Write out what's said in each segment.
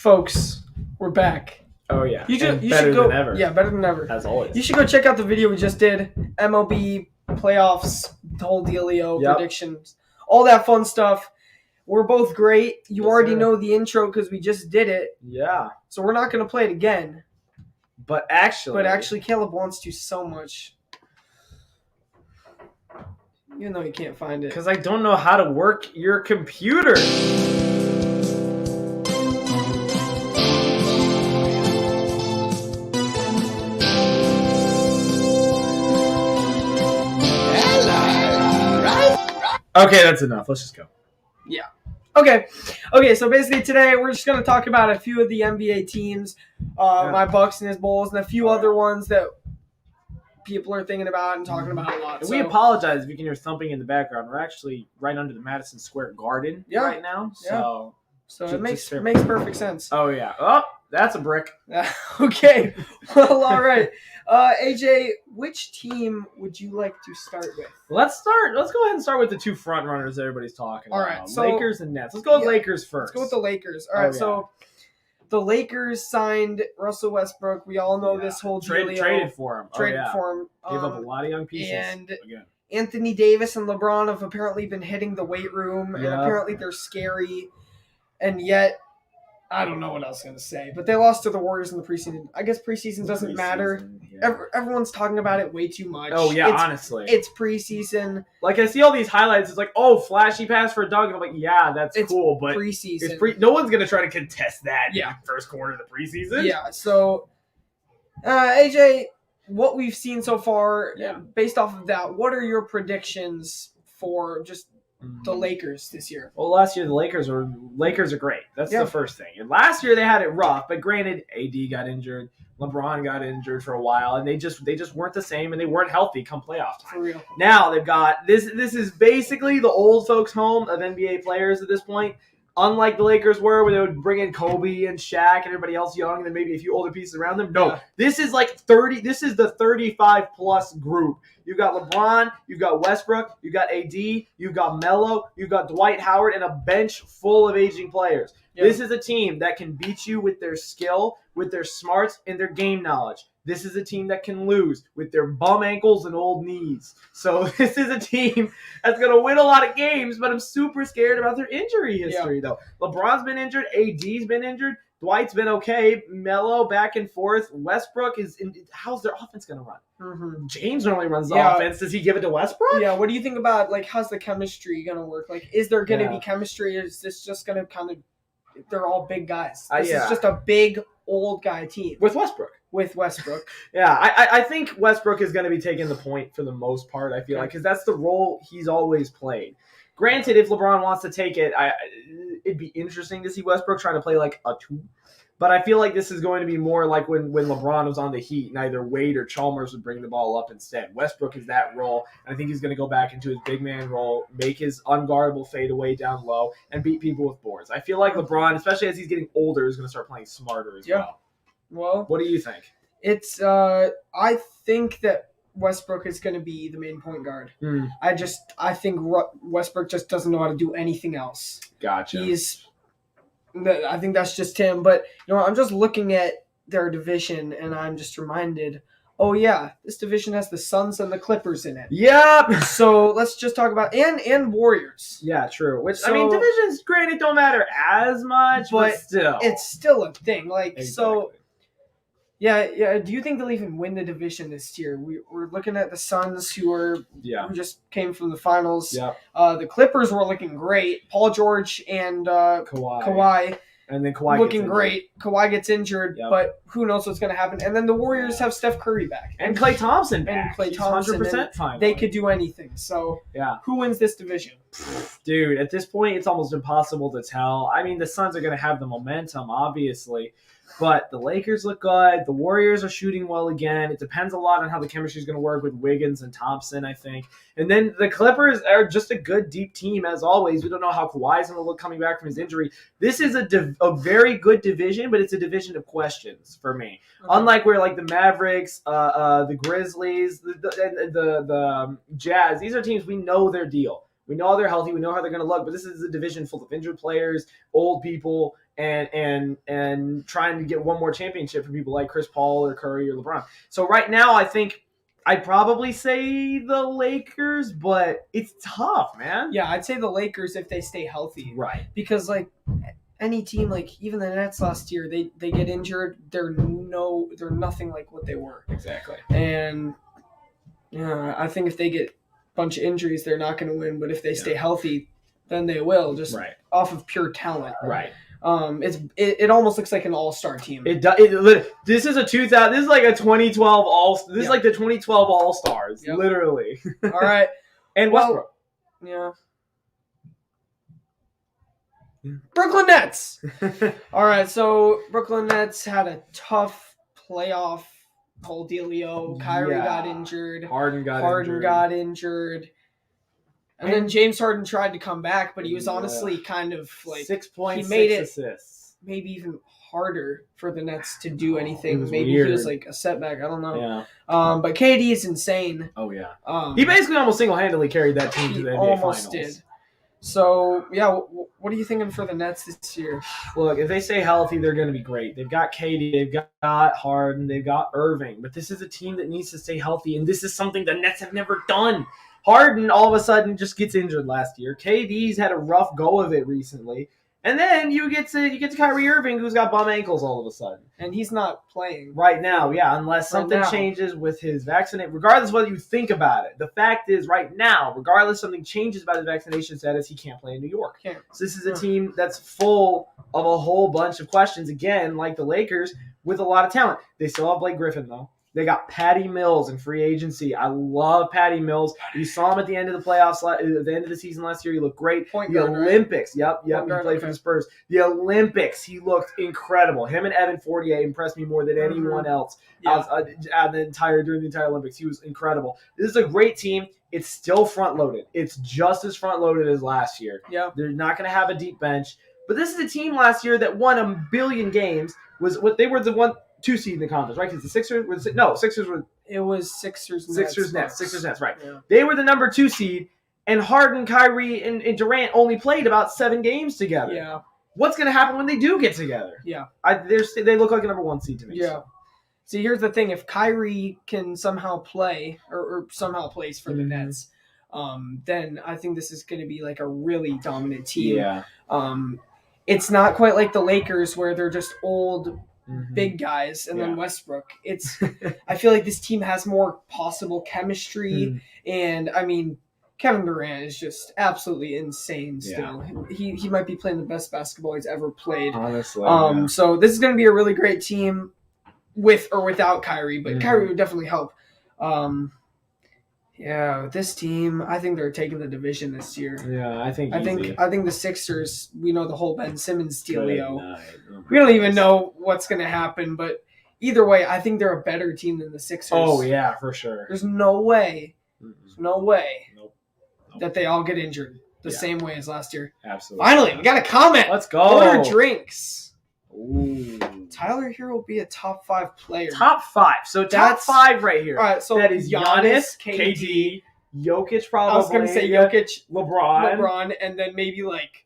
Folks, we're back. Oh yeah, You should go than ever. Yeah, better than ever. As always. You should go check out the video we just did. MLB playoffs, the whole dealio, predictions, all that fun stuff. We're both great. You already know the intro because we just did it. Yeah. So we're not going to play it again. But actually, Caleb wants to so much. Even though he can't find it. Because I don't know how to work your computer. Okay, that's enough. Let's just go. Yeah. Okay, so basically today we're just going to talk about a few of the NBA teams, my Bucks and his Bulls, and a few other ones that people are thinking about and talking about a lot. So. We apologize if you can hear thumping in the background. We're actually right under the Madison Square Garden right now. So it makes perfect sense. Oh, yeah. Oh, that's a brick. Okay. Well, all right. AJ, which team would you like to start with? Let's go ahead and start with the two front runners everybody's talking about. All right. So, Lakers and Nets. Let's go with Lakers first. Let's go with the Lakers. All right. So the Lakers signed Russell Westbrook. We all know this whole deal. Traded for him. Gave up a lot of young pieces. And Anthony Davis and LeBron have apparently been hitting the weight room, and apparently they're scary. And yet, I don't know what else I'm going to say. But they lost to the Warriors in the preseason. I guess preseason doesn't matter. Yeah. Everyone's talking about it way too much. Oh, yeah, honestly. It's preseason. Like, I see all these highlights. It's like, oh, flashy pass for a dunk. And I'm like, yeah, that's cool. But preseason. No one's going to try to contest that in the first quarter of the preseason. Yeah, so, AJ, what we've seen so far, based off of that, what are your predictions for just the Lakers this year? Well, last year the Lakers are great. That's the first thing. And last year they had it rough, but granted, AD got injured, LeBron got injured for a while, and they just weren't the same, and they weren't healthy come playoff time. For real. Now they've got this is basically the old folks' home of NBA players at this point. Unlike the Lakers were, where they would bring in Kobe and Shaq and everybody else young, and then maybe a few older pieces around them. No, this is like 30. This is the 35-plus group. You've got LeBron, you've got Westbrook, you've got AD, you've got Melo, you've got Dwight Howard, and a bench full of aging players. Yeah. This is a team that can beat you with their skill, with their smarts, and their game knowledge. This is a team that can lose with their bum ankles and old knees. So this is a team that's going to win a lot of games, but I'm super scared about their injury history, though. LeBron's been injured. AD's been injured. Dwight's been okay. Melo back and forth. Westbrook how's their offense going to run? Mm-hmm. James normally runs the offense. Does he give it to Westbrook? Yeah, what do you think about, like, how's the chemistry going to work? Like, is there going to be chemistry? Is this just going to kind of – they're all big guys. This is just a big, old guy team. With Westbrook. I think Westbrook is going to be taking the point for the most part, I feel like, because that's the role he's always played. Granted, if LeBron wants to take it, it'd be interesting to see Westbrook trying to play like a 2. But I feel like this is going to be more like when LeBron was on the Heat and either Wade or Chalmers would bring the ball up instead. Westbrook is that role. I think he's going to go back into his big man role, make his unguardable fadeaway down low, and beat people with boards. I feel like LeBron, especially as he's getting older, is going to start playing smarter as well. Well, what do you think? It's I think that Westbrook is going to be the main point guard. I think Westbrook just doesn't know how to do anything else. Gotcha. I think that's just him. But I'm just looking at their division, and I'm just reminded. Oh yeah, this division has the Suns and the Clippers in it. Yep. So let's just talk about and Warriors. Yeah, true. Which divisions, granted, don't matter as much, but still, it's still a thing. Like so. Yeah. Do you think they'll even win the division this year? We're looking at the Suns, who just came from the finals. Yeah. The Clippers were looking great. Paul George and Kawhi. And then Kawhi looking great. Kawhi gets injured, but who knows what's going to happen? And then the Warriors have Steph Curry back and Klay Thompson back. And Klay Thompson, 100% fine. They could do anything. So who wins this division? Dude, at this point, it's almost impossible to tell. I mean, the Suns are going to have the momentum, obviously. But the Lakers look good. The Warriors are shooting well again. It depends a lot on how the chemistry is going to work with Wiggins and Thompson, I think. And then the Clippers are just a good, deep team, as always. We don't know how Kawhi's going to look coming back from his injury. This is a very good division, but it's a division of questions for me. Okay. Unlike where, like, the Mavericks, the Grizzlies, the Jazz, these are teams we know their deal. We know they're healthy. We know how they're going to look. But this is a division full of injured players, old people, and trying to get one more championship for people like Chris Paul or Curry or LeBron. So right now, I think I'd probably say the Lakers, but it's tough, man. Yeah, I'd say the Lakers if they stay healthy. Right. Because, like, any team, like even the Nets last year, they get injured. They're nothing like what they were. Exactly. And I think if they get a bunch of injuries, they're not going to win. But if they stay healthy, then they will, just off of pure talent. Right. It almost looks like an all-star team. It does. This is a 2000. This is like a 2012 all. This is like the 2012 All Stars, literally. All right. And Westbrook. Yeah. Brooklyn Nets. All right, so Brooklyn Nets had a tough playoff whole dealio. Kyrie got injured. Harden got injured. And then James Harden tried to come back, but he was honestly kind of like 6 points, he made 6 assists. Maybe even harder for the Nets to do anything. Maybe he was like a setback. I don't know. Yeah. But KD is insane. Oh yeah. He basically almost single-handedly carried that team to the NBA almost Finals. Did. So yeah, what are you thinking for the Nets this year? Look, if they stay healthy, they're going to be great. They've got KD, they've got Harden, they've got Irving, but this is a team that needs to stay healthy, and this is something the Nets have never done. Harden all of a sudden just gets injured last year. KD's had a rough go of it recently. And then you get to Kyrie Irving, who's got bum ankles all of a sudden. And he's not playing. Right now, unless something changes with his vaccination. Regardless of whether you think about it, the fact is right now, regardless something changes about his vaccination status, he can't play in New York. So this is a team that's full of a whole bunch of questions, again, like the Lakers, with a lot of talent. They still have Blake Griffin, though. They got Patty Mills in free agency. I love Patty Mills. You saw him at the end of the playoffs, at the end of the season last year. He looked great. Olympics. Yep. He played for the Spurs. The Olympics, he looked incredible. Him and Evan Fournier impressed me more than anyone else during the entire Olympics. He was incredible. This is a great team. It's still front-loaded. It's just as front-loaded as last year. Yeah. They're not going to have a deep bench. But this is a team last year that won a billion games. They were the 1-2 seed in the conference, right? Because the Sixers were. It was Sixers Nets, right? Yeah. They were the number 2 seed, and Harden, Kyrie, and Durant only played about 7 games together. Yeah. What's going to happen when they do get together? Yeah. They look like a number 1 seed to me. Yeah. So. See, here's the thing: if Kyrie can somehow play or somehow plays for the Nets, then I think this is going to be like a really dominant team. Yeah. It's not quite like the Lakers where they're just old, big guys, and then Westbrook. I feel like this team has more possible chemistry, and I mean, Kevin Durant is just absolutely insane still. Yeah. He might be playing the best basketball he's ever played. Honestly. So this is going to be a really great team with or without Kyrie, but Kyrie would definitely help. This team, I think they're taking the division this year. Yeah, I think the Sixers, we know the whole Ben Simmons dealio. We don't even know what's going to happen, but either way, I think they're a better team than the Sixers. Oh, yeah, for sure. There's no way that they all get injured the same way as last year. Absolutely. Finally, we got a comment. Let's go. Order drinks. Ooh. Tyler Hero will be a top 5 player. Top 5. So top 5 right here. All right, so that is Giannis, KD, Jokic probably. I was going to say Jokic, LeBron, and then maybe like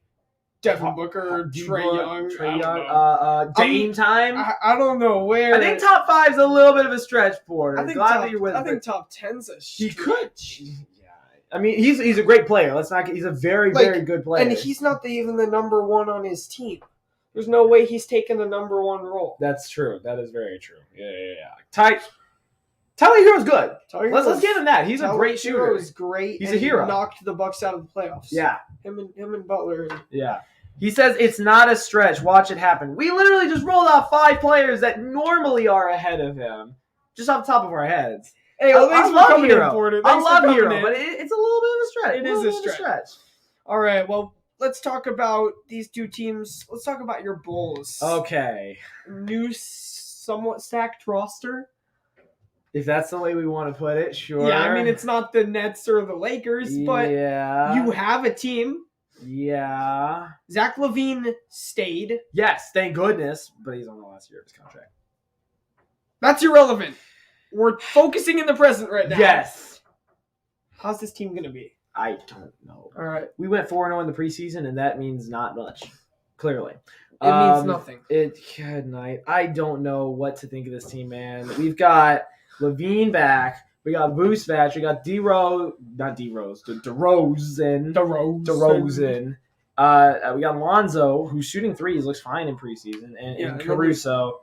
Devin Booker, Trae Young. Dame time. I don't know where. I think top 5's a little bit of a stretch for it. I think top 10's a stretch. He could. Yeah. I mean, he's a great player. He's a very, very good player. And he's not even the number 1 on his team. There's no way he's taking the number 1 role. That's true. That is very true. Yeah. Tyler Hero's good. Let's give him that. He's a great shooter. Tyler Hero is great. He's a hero. He knocked the Bucks out of the playoffs. Yeah. Him and Butler. Yeah. He says it's not a stretch. Watch it happen. We literally just rolled off 5 players that normally are ahead of him, just off the top of our heads. Hey, I love Hero. I love Hero, but it's a little bit of a stretch. It is a stretch. All right. Well, let's talk about these 2 teams. Let's talk about your Bulls. Okay. New, somewhat stacked roster. If that's the way we want to put it, sure. Yeah, I mean, it's not the Nets or the Lakers, but you have a team. Yeah. Zach LaVine stayed. Yes, thank goodness, but he's on the last year of his contract. That's irrelevant. We're focusing in the present right now. Yes. How's this team going to be? I don't know. All right. We went 4-0 in the preseason, and that means not much, clearly. It means nothing. Good night. I don't know what to think of this team, man. We've got Levine back. We got Vucevic. We got DeRozan. We got Lonzo, who's shooting threes, looks fine in preseason, and Caruso.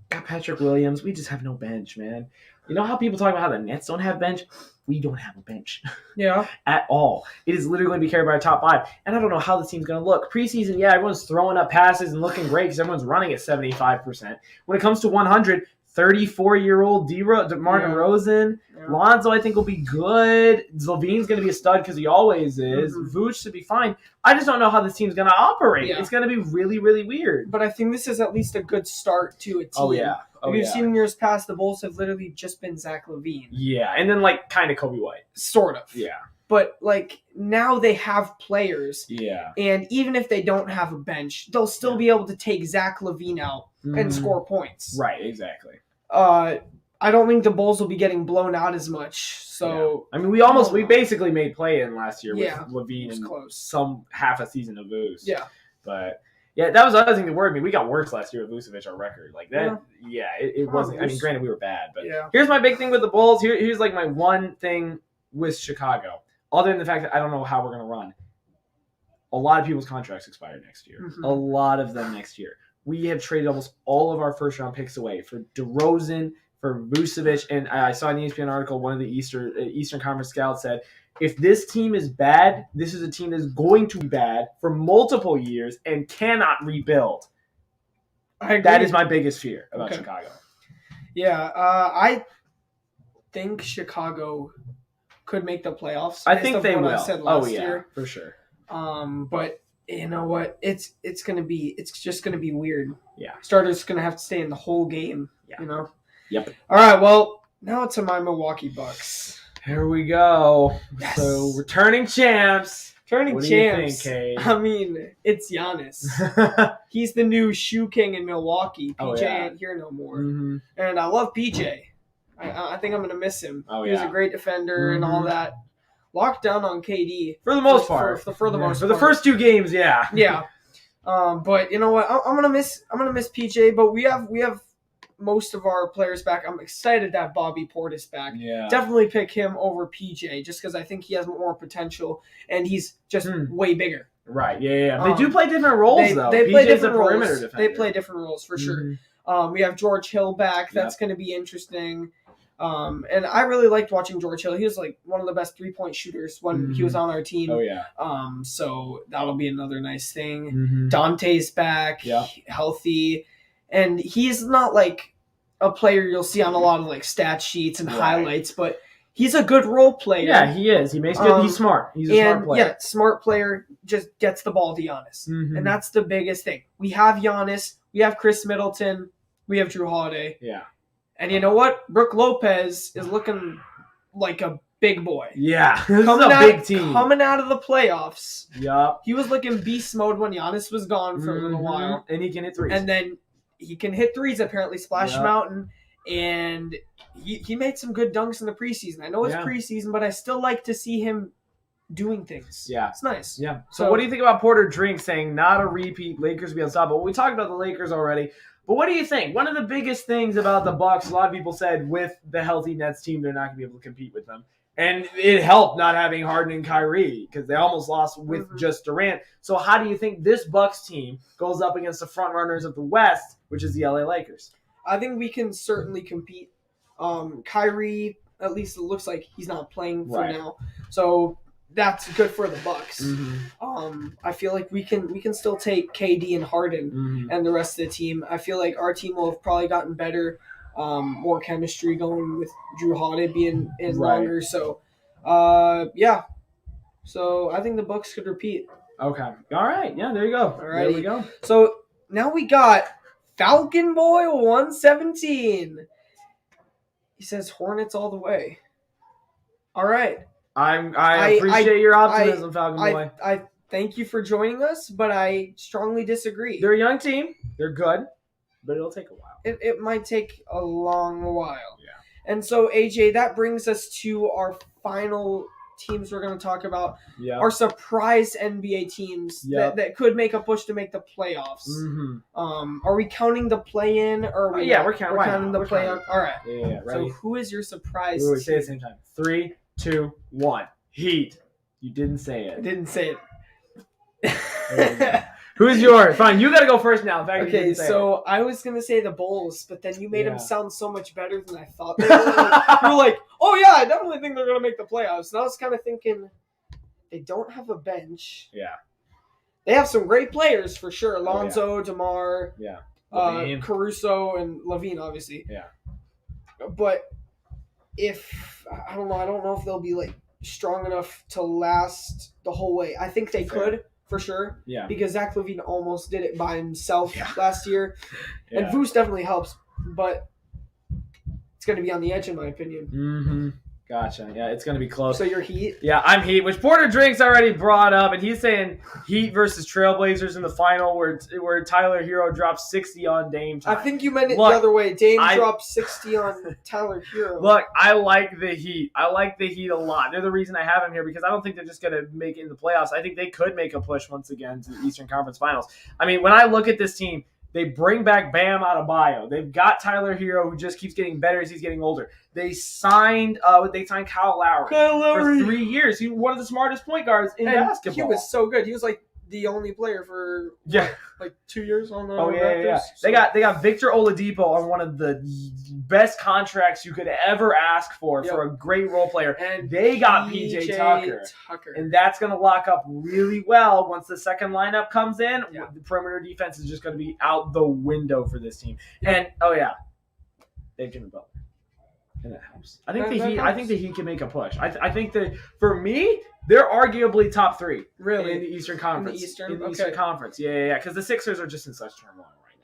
Got Patrick Williams. We just have no bench, man. You know how people talk about how the Nets don't have bench? We don't have a bench. Yeah. At all. It is literally going to be carried by a top 5. And I don't know how the team's going to look. Preseason, yeah, everyone's throwing up passes and looking great because everyone's running at 75%. When it comes to 100, 34-year-old DeMar DeRozan. Yeah. Lonzo, I think, will be good. Levine's going to be a stud because he always is. Mm-hmm. Vooch should be fine. I just don't know how this team's going to operate. Yeah. It's going to be really, really weird. But I think this is at least a good start to a team. Oh, yeah. We've seen in years past, the Bulls have literally just been Zach LaVine. Yeah, and then, kind of Kobe White. Sort of. Yeah. But, now they have players. Yeah. And even if they don't have a bench, they'll still be able to take Zach LaVine out and score points. Right, exactly. I don't think the Bulls will be getting blown out as much. So I mean, we basically made play-in last year with LaVine and some half a season of Vuce. Yeah. But yeah, that was the other thing that worried me. We got worse last year with Vucevic, our record. It wasn't. I mean, granted, we were bad, but here's my big thing with the Bulls. Here's my one thing with Chicago, other than the fact that I don't know how we're gonna run. A lot of people's contracts expire next year. Mm-hmm. A lot of them next year. We have traded almost all of our first-round picks away for DeRozan, for Vucevic, and I saw an ESPN article, one of the Eastern Conference scouts said, if this team is bad, this is a team that's going to be bad for multiple years and cannot rebuild. I agree. That is my biggest fear about Chicago. Yeah, I think Chicago could make the playoffs. I think they will. I said last year. For sure. But you know what? It's just gonna be weird. Yeah. Starter's gonna have to stay in the whole game. Yeah. You know. Yep. All right. Well, now to my Milwaukee Bucks. Here we go. Yes. So returning champs. What do you think, Kay? I mean, it's Giannis. He's the new shoe king in Milwaukee. PJ ain't here no more. Mm-hmm. And I love PJ. I think I'm gonna miss him. He was a great defender and all that. Locked down on KD for the most part. For the most part. For the first 2 games, yeah. Yeah. But you know what? I'm gonna miss PJ. But we have most of our players back. I'm excited to have Bobby Portis back. Yeah. Definitely pick him over PJ just because I think he has more potential and he's just way bigger. Right. Yeah. They do play different roles though. They play different perimeter roles. defender. They play different roles for sure. We have George Hill back. That's going to be interesting. And I really liked watching George Hill. He was one of the best 3-point shooters when he was on our team. Oh yeah. So that'll be another nice thing. Dante's back, healthy, and he's not a player you'll see on a lot of stat sheets and highlights, but he's a good role player. Yeah, he is. He makes good. He's smart. He's a smart player. Yeah, smart player, just gets the ball to Giannis, and that's the biggest thing. We have Giannis. We have Chris Middleton. We have Drew Holiday. Yeah. And you know what? Brooke Lopez is looking like a big boy. Yeah. This is a big team. Coming out of the playoffs. Yup. He was looking beast mode when Giannis was gone for a little while. And he can hit threes. And then he can hit threes, apparently, Splash Mountain. And he made some good dunks in the preseason. I know it's preseason, but I still like to see him doing things. Yeah. It's nice. Yeah. So what do you think about Porter Drink saying not a repeat, Lakers be unstoppable? We talked about the Lakers already. But what do you think? One of the biggest things about the Bucks, a lot of people said with the healthy Nets team, they're not going to be able to compete with them. And it helped not having Harden and Kyrie because they almost lost with just Durant. So how do you think this Bucks team goes up against the front runners of the West, which is the LA Lakers? I think we can certainly compete. Kyrie, at least it looks like he's not playing for now. So that's good for the Bucks. I feel like we can still take KD and Harden and the rest of the team. I feel like our team will have probably gotten better, more chemistry going with Drew Holiday being in longer. So, yeah. So I think the Bucks could repeat. Okay. All right. Yeah. There you go. All right. There we go. So now we got Falcon Boy 117. He says Hornets all the way. All right. I appreciate your optimism, Falcon Boy. I thank you for joining us, but I strongly disagree. They're a young team. They're good, but it'll take a while. It might take a long while. Yeah. And so, AJ, that brings us to our final teams we're going to talk about Yeah. are surprise NBA teams that could make a push to make the playoffs. Mm-hmm. Are we counting the play-in? Or are we we're counting the play-in. All right. Yeah. Ready? So who is your surprise Ooh, team? say it at the same time. 3, 2, 1. Heat. You didn't say I it. didn't say it. Who's yours? Fine, you got to go first now. In fact, Okay, so I was going to say the Bulls, but then you made them sound so much better than I thought they were. You were like, oh yeah, I definitely think they're going to make the playoffs. And I was kind of thinking, they don't have a bench. Yeah. They have some great players for sure. Lonzo, DeMar, Caruso, and Levine, obviously. Yeah. But I don't know if they'll be like strong enough to last the whole way. I think they could. For sure. Yeah. Because Zach LaVine almost did it by himself last year. And Vooch definitely helps, but it's going to be on the edge, in my opinion. Mm-hmm. Gotcha. Yeah, it's going to be close. So you're Heat? Yeah, I'm Heat, which Porter Drink's already brought up, and he's saying Heat versus Trailblazers in the final where Tyler Hero drops 60 on Dame time. I think you meant it the other way. Dame dropped 60 on Tyler Hero. Look, I like the Heat. I like the Heat a lot. They're the reason I have them here because I don't think they're just going to make it in the playoffs. I think they could make a push once again to the Eastern Conference Finals. I mean, when I look at this team, they bring back Bam Adebayo. They've got Tyler Hero, who just keeps getting better as he's getting older. They signed Kyle Lowry for 3 years. He's one of the smartest point guards in basketball. He was so good. He was like the only player for like 2 years on the Raptors. Yeah. So. They got Victor Oladipo on one of the best contracts you could ever ask for a great role player. And they got PJ Tucker. And that's going to lock up really well once the second lineup comes in. Yeah. The perimeter defense is just going to be out the window for this team. And they have Jimmy Butler. And that helps. I think the Heat can make a push. I think that for me, they're arguably top 3. Really? In the Eastern Conference. In the Eastern Conference. Yeah. Because the Sixers are just in such turmoil right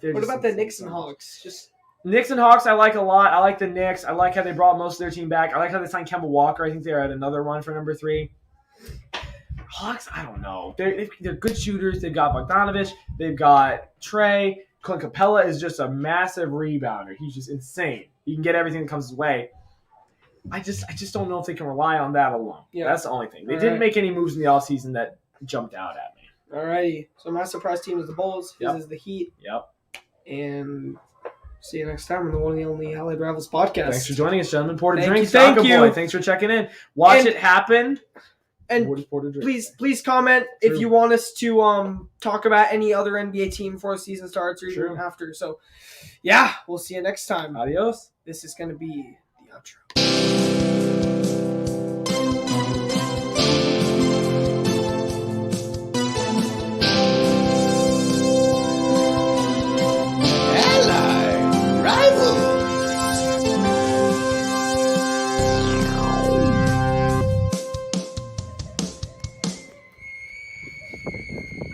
now. What about the Knicks and Hawks? Knicks and Hawks, I like a lot. I like the Knicks. I like how they brought most of their team back. I like how they signed Kemba Walker. I think they're at another run for number 3. Hawks, I don't know. They're good shooters. They've got Bogdanovich. They've got Trey. Clint Capella is just a massive rebounder. He's just insane. He can get everything that comes his way. I just don't know if they can rely on that alone. Yeah. That's the only thing. They didn't make any moves in the offseason that jumped out at me. Alrighty. So my surprise team is the Bulls. His is the Heat. Yep. And see you next time on the one and the only Allied Rivals podcast. Thanks for joining us, gentlemen. Porter Drink. Thank you. Boy. Thanks for checking in. Watch it happen. And please comment if you want us to talk about any other NBA team before the season starts or even after. So, we'll see you next time. Adios. This is going to be the outro.